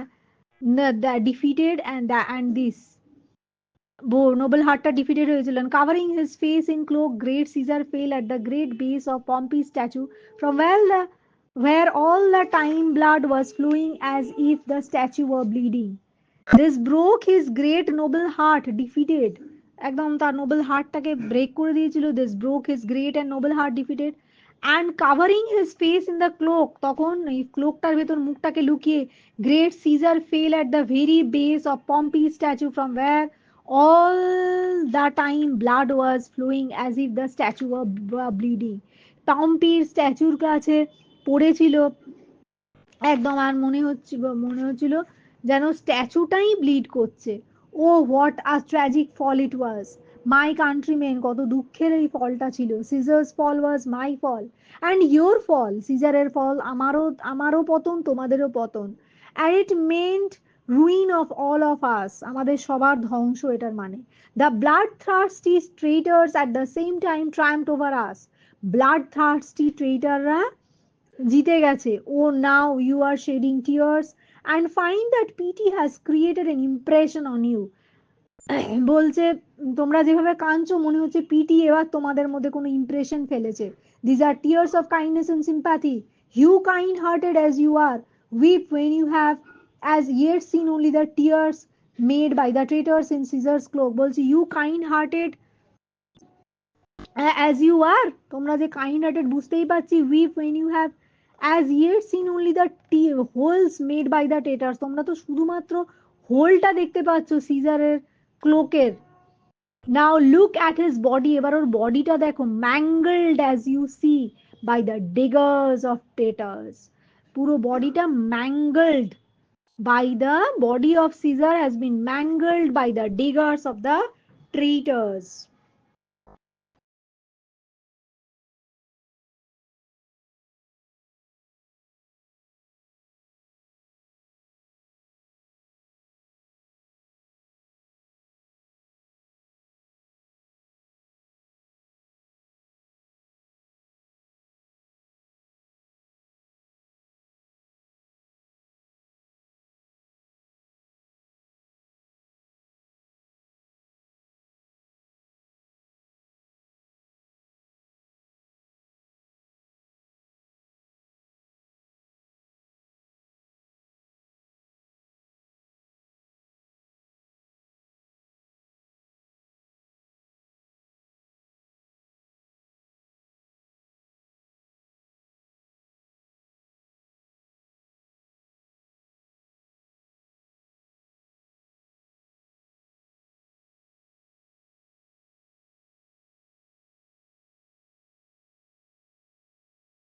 defeated and this noble হার্টটা defeated হয়েছিল। Covering his face in cloak great Caesar fell at the great base of Pompey statue from where all the time blood was flowing as if the statue were bleeding. This broke his great noble heart defeated, একদম তার Nobel হার্টটাকে break করে দিয়েছিল। This broke his great and noble heart defeated and covering his face in the cloak, তখন এই ক্লোকটার ভেতর মুখটাকে লুকিয়ে great Caesar fell at the very base of Pompey statue from where all the time blood was flowing as if the statue were bleeding, পম্পির স্ট্যাচুর কাছে পড়েছিল একদম, আর মনে হচ্ছিল যেন স্ট্যাচুটাই ব্লিড করছে। ও হোয়াট আ ট্র্যাজিক ফল ইট ওয়াজ, মাই কান্ট্রিমেন, কত দুঃখের এই ফলটা ছিল। Caesar's fall was my fall and your fall, সিজারের ফল আমারও পতন তোমাদেরও পতন। And it meant ruin of all of us, আমাদের সবার ধ্বংস এটার মানে। The blood thirsty traitors at the same time triumphed over us, blood thirsty ট্রেটাররা জিতে গেছে। O now you are shedding tears and find that pity has created an impression on you, বলছে তোমরা যেভাবে কাঁদছো মনে হচ্ছে পিটি এবার তোমাদের মধ্যে কোনো ইমপ্রেশন ফেলেছে। These are tears of kindness and sympathy, you kind hearted as you are, weep when you have as yet seen only the tears made by the traitors in Caesar's cloak, বলছে you kind hearted as you are, তোমরা যে kind hearted বুঝতেই পারছি। Weep when you have as yet seen only the holes made by the traitors, তোমরা তো শুধুমাত্র হোলটা দেখতে পাচ্ছ সিজারের ক্লোকের। Now look at his body, এবার ওর বডিটা দেখো, mangled as you see by the daggers of traitors, পুরো বডিটা ম্যাঙ্গলড by the body of Caesar has been mangled by the daggers of the traitors.